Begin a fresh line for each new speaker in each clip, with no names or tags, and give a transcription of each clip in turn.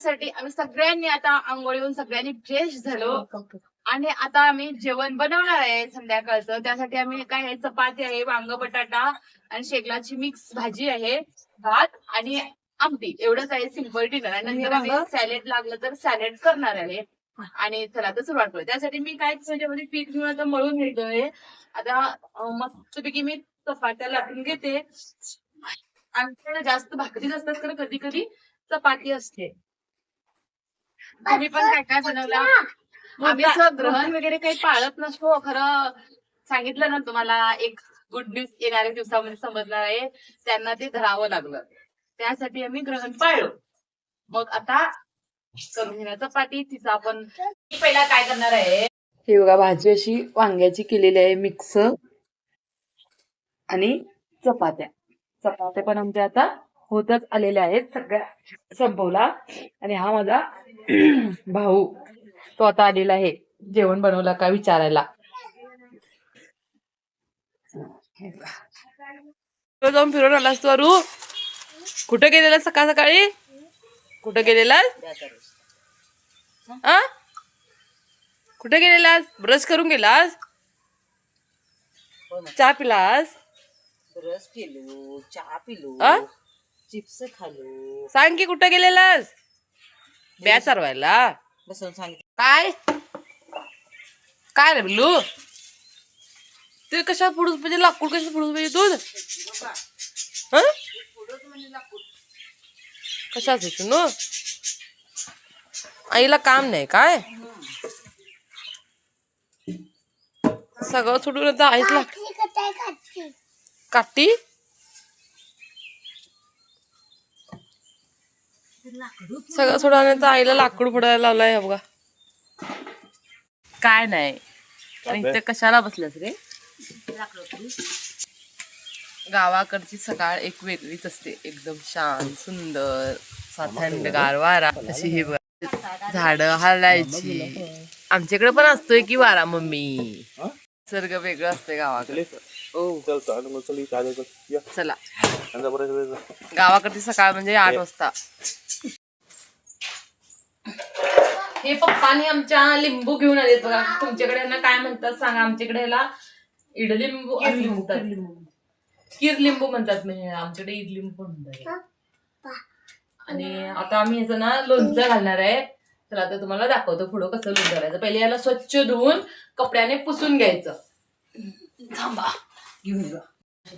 साठी आम्ही सगळ्यांनी आता आंघोळीहून सगळ्यांनी फ्रेश झालो आणि आता आम्ही जेवण बनवणार आहे संध्याकाळचं. त्यासाठी आम्ही काय आहे, चपाती आहे, वांग बटाटा आणि शेगलाची मिक्स भाजी आहे, भात आणि आमटी एवढंच आहे, सिंपल डिनर. आणि नंतर आम्ही सॅलेड लागलं तर सॅलेड करणार आहे. आणि चला तर सुरुवात करू. त्यासाठी मी काय त्याच्यामध्ये पीठ घेऊन आता मळून घेतोय. आता मस्तपैकी मी चपात्या लाटून घेते. आमच्याकडे जास्त भाकरीच असतात तर कधी कधी चपाती असते. तुम्ही पण काय काय बनवलं? आम्ही असं ग्रहण वगैरे काही पाळत नसतो. खरं सांगितलं ना तुम्हाला, एक गुड न्यूज येणाऱ्या दिवसामध्ये समजणार आहे, त्यांना ते धरावं लागलं. त्यासाठी आम्ही ग्रहण पाळलो. मग आता करून घेणार चपाती. तिचा आपण पहिला काय करणार आहे, हे बघा भाजी अशी वांग्याची केलेली आहे मिक्स, आणि चपात्या पण आमच्या आता होतच आलेल्या आहेत, सगळ्या संपवला. आणि हा माझा भाऊ, तो आता आलेला आहे जेवण बनवला का विचारायला. जाऊन फिरून आलास तू अरू? कुठे गेलेला सकाळ सकाळी? कुठे गेलेला? कुठे गेलेलास? ब्रश करून गेलास? चहा पिलास?
ब्रश केलो, चहा पिलो, चिप्स खालो.
सांग की कुठे गेलेलास? ब्या चारवायला
बसून सांगितलं.
काय काय रे बिल्लू? ते कशा पुढून म्हणजे लाकूड कशा पुढून म्हणजे दूध कशा असायचं न? आईला काम नाही काय? सगळं सोडून आता आईच लागत. काठी सगळं सोडून आईला लाकूड फोडायला लावलाय बघा. काय नाही. आणि इथे कशाला बसल्यास रे? गावाकडची सकाळ एक वेगळीच असते, एकदम शांत सुंदर, थंडगार वारा. अशी ही झाड हलायची. आमच्याकडे पण असतोय की वारा मम्मी. सर्ग वेगळं असते गावाकडे. चला गावाकडची सकाळ म्हणजे 8 वाजता. हे पप्पानी आमच्या लिंबू घेऊन आले बघा. तुमच्याकडे यांना काय म्हणतात सांगा? आमच्याकडे ह्याला इडलिंबू असं म्हणतात, किर लिंबू म्हणतात, म्हणजे आमच्याकडे इडलिंबू म्हणतात. आणि आता आम्ही ह्याचं ना लोणचं घालणार आहे. चला आता तुम्हाला दाखवतो पुढं कसं लोणचं घालायचं. पहिले याला स्वच्छ धुवून कपड्याने पुसून घ्यायचं. थांबा घेऊन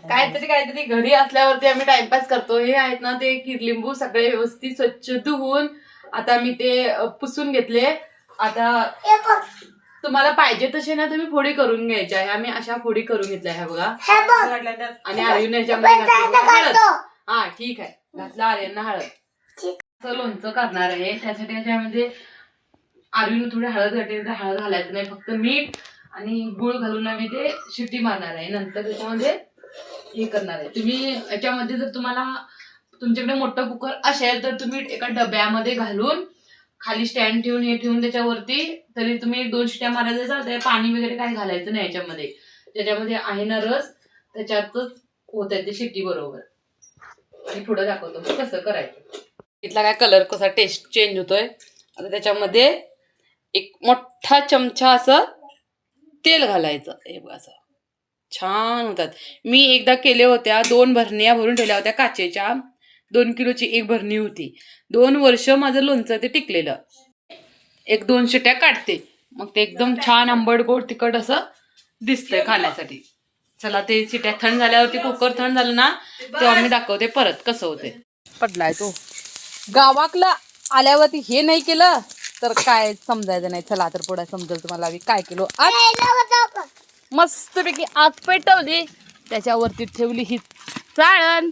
काहीतरी घरी असल्यावरती आम्ही टाइमपास करतो. हे आहेत ना ते किरलिंबू सगळे व्यवस्थित स्वच्छ धुवून आता मी ते पुसून घेतले. आता तुम्हाला पाहिजे तसे ना तुम्ही फोडी करून घ्यायच्या आहे. आम्ही अशा फोडी करून घेतल्या आहे बघा. आणि आर्यन हळद. हा ठीक आहे, घातला आर्यनना हळद. लोणचं करणार आहे त्यासाठी याच्यामध्ये आर्यन थोडी हळद घातली. हळद घालायचं नाही, फक्त मीठ आणि गुळ घालून आम्ही ते शिट्टी मारणार आहे. नंतर त्याच्यामध्ये हे करणार आहे. तुम्ही याच्यामध्ये जर तुम्हाला तुमच्याकडे मोठं कुकर असेल तर तुम्ही एका डब्यामध्ये घालून खाली स्टँड ठेवून हे ठेवून त्याच्यावरती तरी तुम्ही 2 शिट्ट्या मारायचं चालतंय. पाणी वगैरे काही घालायचं नाही याच्यामध्ये. त्याच्यामध्ये आहे ना रस, त्याच्यातच होत आहे ते शिट्टी बरोबर. आणि पुढे दाखवतो कसं करायचं. इथला काय कलर कसा टेस्ट चेंज होतोय. आता त्याच्यामध्ये एक मोठा चमचा असं तेल घालायचं. हे बघ असं छान होतात. मी एकदा केल्या होत्या, 2 भरण्या भरून ठेवल्या होत्या काचेच्या. 2 किलोची एक भरणी होती. 2 वर्ष माझं लोणचं ते टिकलेलं. 1-2 शिट्ट्या काढते मग ते एकदम छान आंबट गोड तिखट असं दिसतंय खाण्यासाठी. चला ते शिट्ट्या थंड झाल्यावरती, कुकर थंड झालं ना तेव्हा मी दाखवते परत कसं होते. पडलाय तो. गावाकला आल्यावरती हे नाही केलं तर काय समजायचं नाही. चला तर पुढे समजेल तुम्हाला मी काय केलो. आज मस्तपैकी आग पेटवली, त्याच्यावरती ठेवली ही चाळण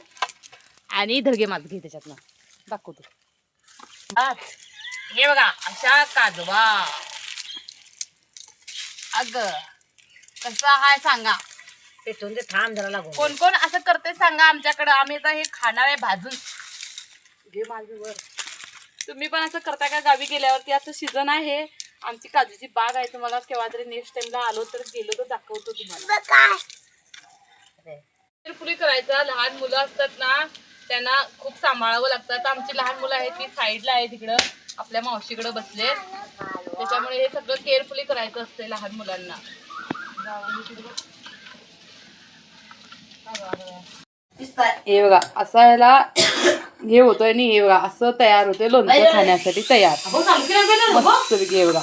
आणि धडगे मात घे त्याच्यातनं दाखवतो. हे बघा अशा काजवा. अग कसा हाय सांगा?
पेटून ते थांब जरा लागून.
कोण कोण असं करते सांगा आमच्याकडे. आम्ही आता हे खाणार आहे भाजून. घे माझ्यावर. तुम्ही पण असं करता का गावी गेल्यावरती? असं सीझन आहे, आमची काजूची बाग आहे. तुम्हाला केव्हा तरी नेक्स्ट टाइमला आलो तर गेलो तर दाखवतो तुम्हाला. पुरी करायचा. लहान मुलं असतात ना त्यांना खूप सांभाळावं लागतं. आमची लहान मुलं आहेत ती साईडला आहे तिकडं. आपल्या मावशीकडे बसलेत. त्याच्यामुळे हे सगळं केअरफुली करायचं असतं लहान मुलांना. हे बघा असं याला हे होतंय आणि हे बघा असं तयार होते लोणचं खाण्यासाठी तयार. मस्त हे बघा.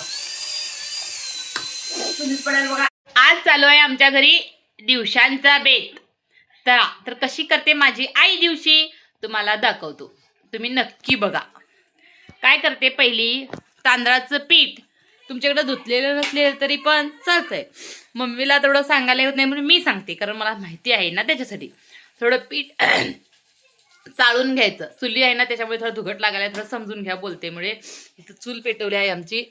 आज चालू आहे आमच्या घरी दिवसांचा बेत. तर कशी करते माझी आई दिवशी तुम्हाला दाखवतो, तुम्ही नक्की बघा. काय करते, पहिली तांदळाचं पीठ तुमच्याकडे धुतलेलं नसले तरी पण चालतंय. मम्मीला तेवढं सांगायला येत नाही म्हणून मी सांगते, कारण मला माहिती आहे ना. त्याच्यासाठी थोडं पीठ चाळून घ्यायचं. चुली आहे ना त्याच्यामुळे थोडं धुगट लागायला, थोडं समजून घ्या बोलतेमुळे. इथं चूल पेटवली आहे आमची,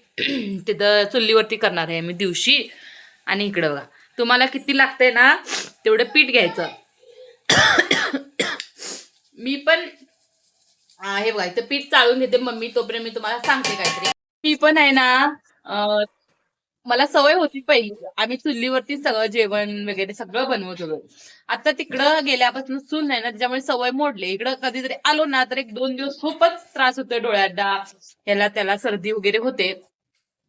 तिथं चुलीवरती करणार आहे मी दिवशी. आणि इकडं बघा तुम्हाला किती लागतंय ना तेवढं पीठ घ्यायचं. मी पण हे बघा इथं पीठ चाळून घेते मम्मी, तोपर्यंत मी तुम्हाला सांगते काहीतरी. मी पण आहे ना मला सवय होती पहिली, आम्ही चुलीवरती सगळं जेवण वगैरे सगळं बनवत होतो. आता तिकडं गेल्यापासून चूल नाही ना त्याच्यामुळे सवय मोडली. इकडं कधीतरी आलो ना तर 1-2 दिवस खूपच त्रास होतोय, डोळ्यांना ह्याला त्याला सर्दी वगैरे होते,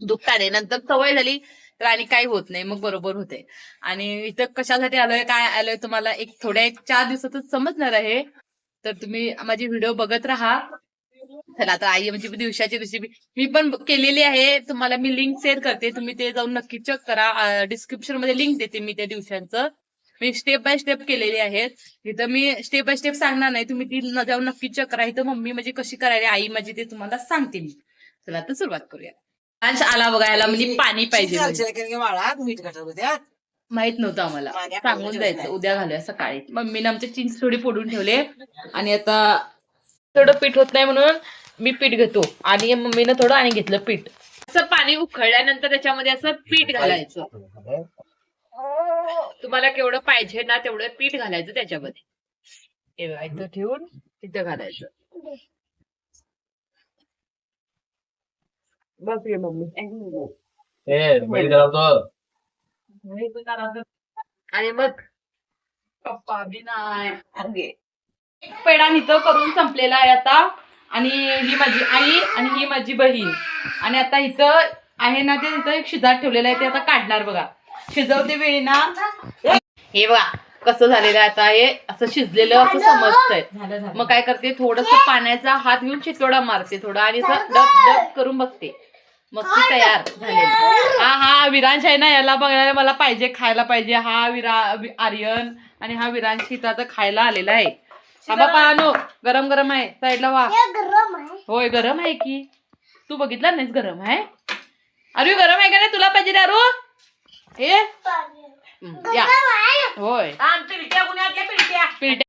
दुखताने. नंतर सवय झाली तर आणि काही होत नाही, मग बरोबर होते. आणि इथं कशासाठी आलोय काय आलोय तुम्हाला एक 4 दिवसातच समजणार आहे. तर तुम्ही माझी व्हिडिओ बघत राहा. चला आता आई म्हणजे दिवसाची रेसिपी मी पण केलेली आहे, तुम्हाला मी लिंक शेअर करते, तुम्ही ते जाऊन नक्की चेक करा. डिस्क्रिप्शन मध्ये लिंक देते मी त्या दिवसांचं. मी स्टेप बाय स्टेप केलेले आहेत. इथं मी स्टेप बाय स्टेप सांगणार नाही, तुम्ही ती जाऊन नक्की चेक करा. इथं मम्मी म्हणजे कशी करायला आई माझी ते तुम्हाला सांगते मी. चला आता सुरुवात करूया. अंश आला बघायला म्हणजे पाणी पाहिजे
मीठ घातलं त्यात.
माहित नव्हतं आम्हाला, सांगून जायचं उद्या घालूया सकाळी. मम्मीने आमचे चिंच थोडी फोडून ठेवले आणि आता थोडं पीठ होत नाही म्हणून मी पीठ घेतो आणि मम्मीनं थोडं आणि घेतलं पीठ. असं पाणी उकळल्यानंतर त्याच्यामध्ये असं पीठ घालायचं. तुम्हाला केवढं पाहिजे ना तेवढं पीठ घालायचं त्याच्यामध्ये. हे बघा इथं ठेवून तिथं घालायचं. बस रे मम्मी. आणि मग पप्पा बी नाही. पेढा निथं करून संपलेला आहे आता. आणि ही माझी आई आणि ही माझी बहीण. आणि आता इथं आहे ना ते इथं एक शिजात ठेवलेलं आहे, ते आता काढणार बघा. शिजवते वेळी ना हे बघा कसं झालेलं आहे. आता हे असं शिजलेलं असं समजतंय. मग काय करते, थोडस पाण्याचा हात घेऊन शितोडा मारते थोडा आणि असं डब डब करून बघते, मग ती तयार झालेली. हा विरांश आहे ना, याला बघायला मला पाहिजे, खायला पाहिजे. हा आर्यन आणि हा विरांश इथं आता खायला आलेला आहे. पानो गरम गरम आहे, साईडला वा. होय गरम आहे की, तू बघितला नाहीस गरम आहे. अरे गरम आहे का नाही, तुला पाहिजे अरू हे या. होय पिलट्या